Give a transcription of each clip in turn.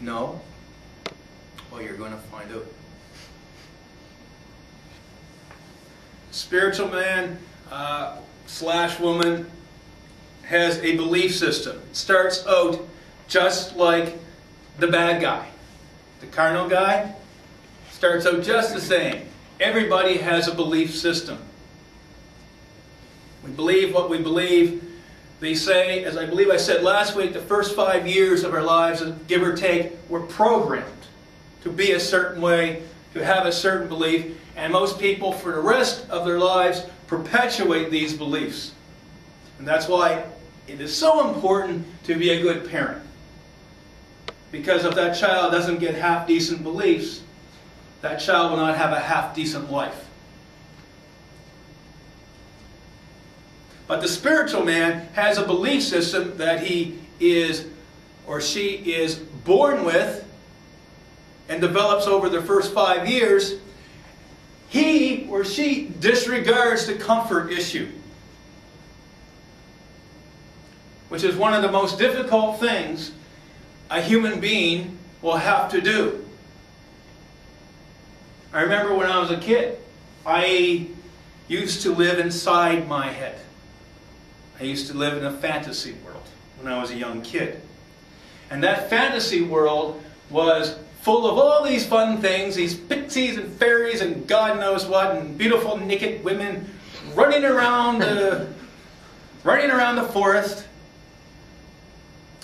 No? Well, you're going to find out. Spiritual man slash woman has a belief system. It starts out just like the bad guy. The carnal guy starts out just the same. Everybody has a belief system. We believe what we believe. They say, as I believe I said last week, the first 5 years of our lives, give or take, we're programmed to be a certain way, to have a certain belief. And most people, for the rest of their lives, perpetuate these beliefs. And that's why it is so important to be a good parent. Because if that child doesn't get half-decent beliefs, that child will not have a half-decent life. But the spiritual man has a belief system that he is or she is born with and develops over the first 5 years. He or she disregards the comfort issue, which is one of the most difficult things a human being will have to do. I remember when I was a kid, I used to live inside my head. I used to live in a fantasy world when I was a young kid. And that fantasy world was full of all these fun things, these pixies and fairies and God knows what, and beautiful naked women running around the forest.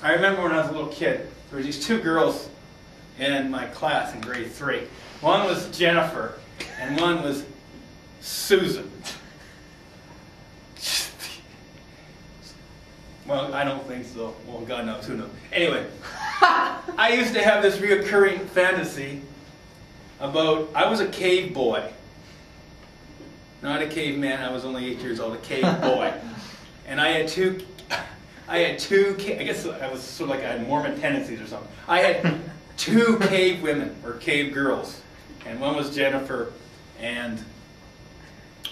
I remember when I was a little kid, there were these two girls in my class in grade 3. One was Jennifer and one was Susan. Well, I don't think so. Well, God knows, who knows. Anyway, I used to have this reoccurring fantasy about, I was a cave boy. Not a caveman, I was only 8 years old, a cave boy. And I guess I was sort of like I had Mormon tendencies or something. I had 2 cave women, or cave girls. And one was Jennifer, and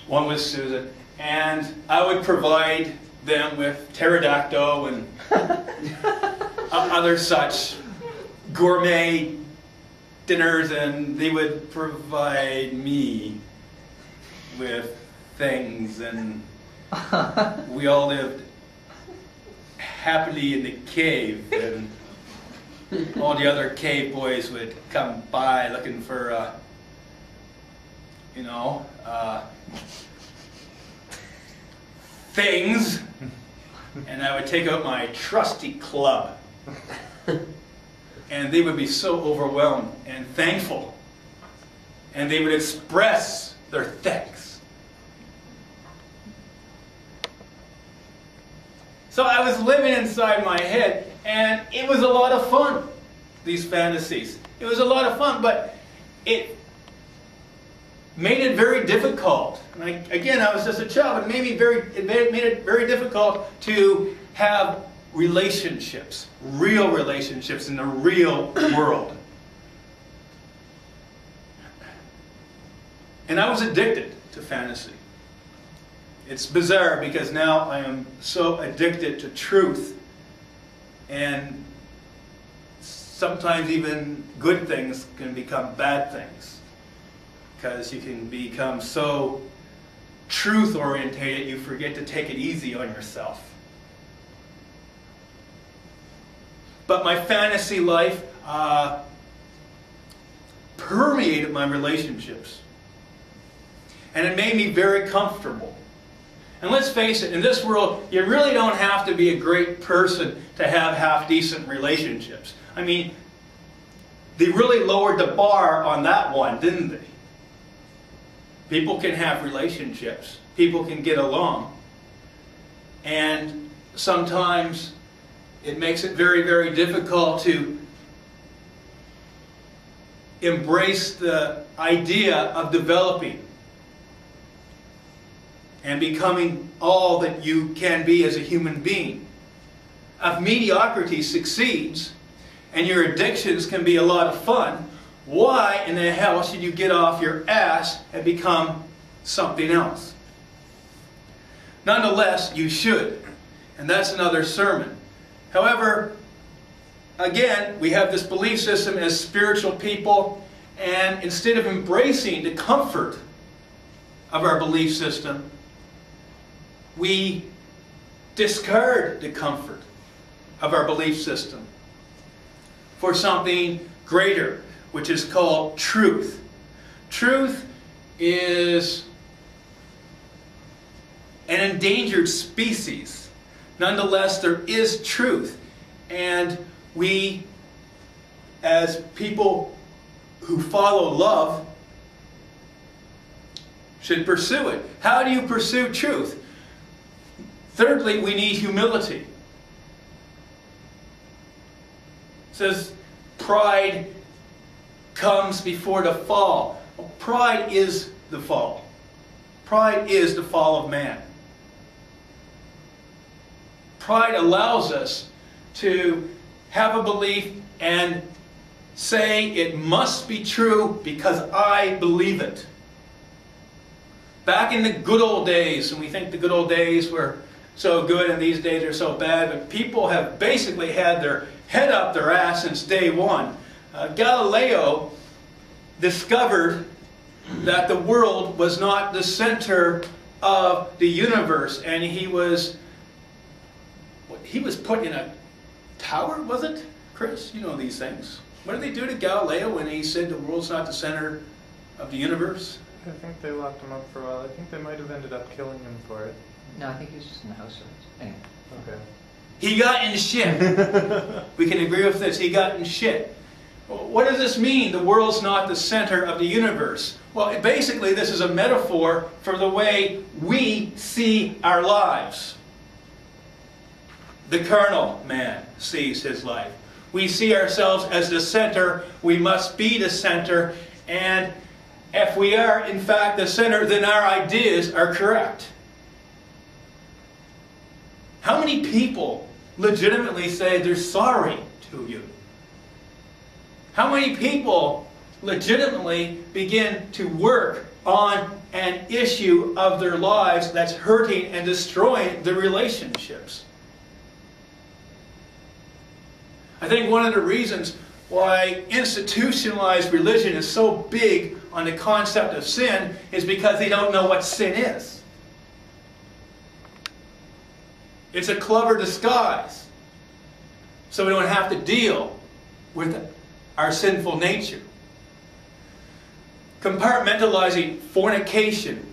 one was Susan. And I would provide them with pterodactyl and other such gourmet dinners, and they would provide me with things, and we all lived happily in the cave, and all the other cave boys would come by looking for things, and I would take out my trusty club, and they would be so overwhelmed and thankful, and they would express their thanks. So I was living inside my head, and it was a lot of fun, these fantasies. It was a lot of fun, but it made it very difficult. And I was just a child. It made it very difficult to have relationships, real relationships in the real world. And I was addicted to fantasy. It's bizarre because now I am so addicted to truth, and sometimes even good things can become bad things, because you can become so truth-orientated you forget to take it easy on yourself. But my fantasy life permeated my relationships, and it made me very comfortable. And let's face it, in this world, you really don't have to be a great person to have half-decent relationships. I mean, they really lowered the bar on that one, didn't they? People can have relationships. People can get along. And sometimes it makes it very, very difficult to embrace the idea of developing and becoming all that you can be as a human being. If mediocrity succeeds and your addictions can be a lot of fun, why in the hell should you get off your ass and become something else? Nonetheless, you should. And that's another sermon. However, again, we have this belief system as spiritual people, and instead of embracing the comfort of our belief system, we discard the comfort of our belief system for something greater, which is called truth. Truth is an endangered species. Nonetheless, there is truth. And we, as people who follow love, should pursue it. How do you pursue truth? Thirdly, we need humility. It says, pride comes before the fall. Well, pride is the fall. Pride is the fall of man. Pride allows us to have a belief and say it must be true because I believe it. Back in the good old days, and we think the good old days were so good and these days are so bad, but people have basically had their head up their ass since day one. Galileo discovered that the world was not the center of the universe, and he was put in a tower, was it? Chris, you know these things. What did they do to Galileo when he said the world's not the center of the universe? I think they locked him up for a while. I think they might have ended up killing him for it. No, I think he was just in the house arrest. Anyway. Okay. He got in shit. We can agree with this. He got in shit. What does this mean? The world's not the center of the universe. Well, basically this is a metaphor for the way we see our lives. The carnal man sees his life. We see ourselves as the center. We must be the center. And if we are, in fact, the center, then our ideas are correct. How many people legitimately say they're sorry to you? How many people legitimately begin to work on an issue of their lives that's hurting and destroying the relationships? I think one of the reasons why institutionalized religion is so big on the concept of sin is because they don't know what sin is. It's a clever disguise, so we don't have to deal with our sinful nature. Compartmentalizing fornication,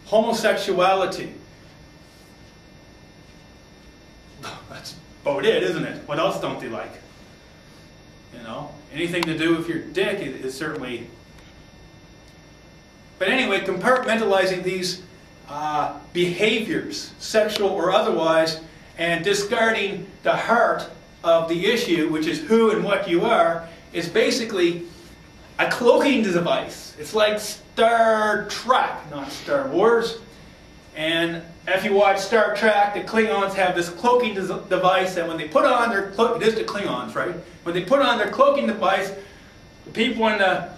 homosexuality. That's about it, isn't it? What else don't they like? You know, anything to do with your dick is certainly... But anyway, compartmentalizing these behaviors, sexual or otherwise, and discarding the heart of the issue, which is who and what you are, is basically a cloaking device. It's like Star Trek, not Star Wars. And if you watch Star Trek, the Klingons have this cloaking device, and when they put on their it is the Klingons, right? When they put on their cloaking device, the people in the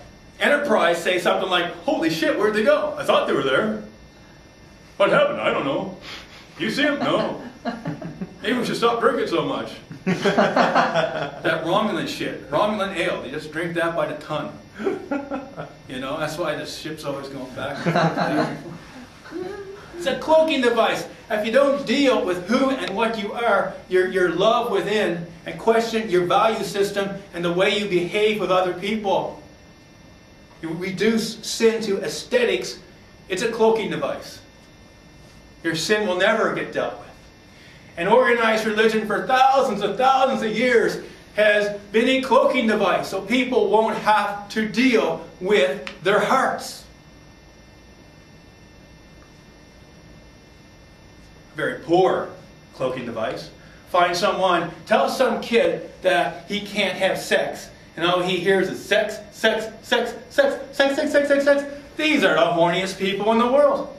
Enterprise say something like, "Holy shit, where'd they go? I thought they were there. What happened? I don't know. You see them? No. Maybe we should stop drinking so much." That Romulan shit, Romulan ale, they just drink that by the ton. You know, that's why the ship's always going back and forth. It's a cloaking device. If you don't deal with who and what you are, your love within, and question your value system and the way you behave with other people, you reduce sin to aesthetics. It's a cloaking device. Your sin will never get dealt with. And organized religion for thousands of years has been a cloaking device, so people won't have to deal with their hearts. Very poor cloaking device. Find someone, tell some kid that he can't have sex, and all he hears is sex, sex, sex, sex, sex, sex, sex, sex, sex. These are the horniest people in the world.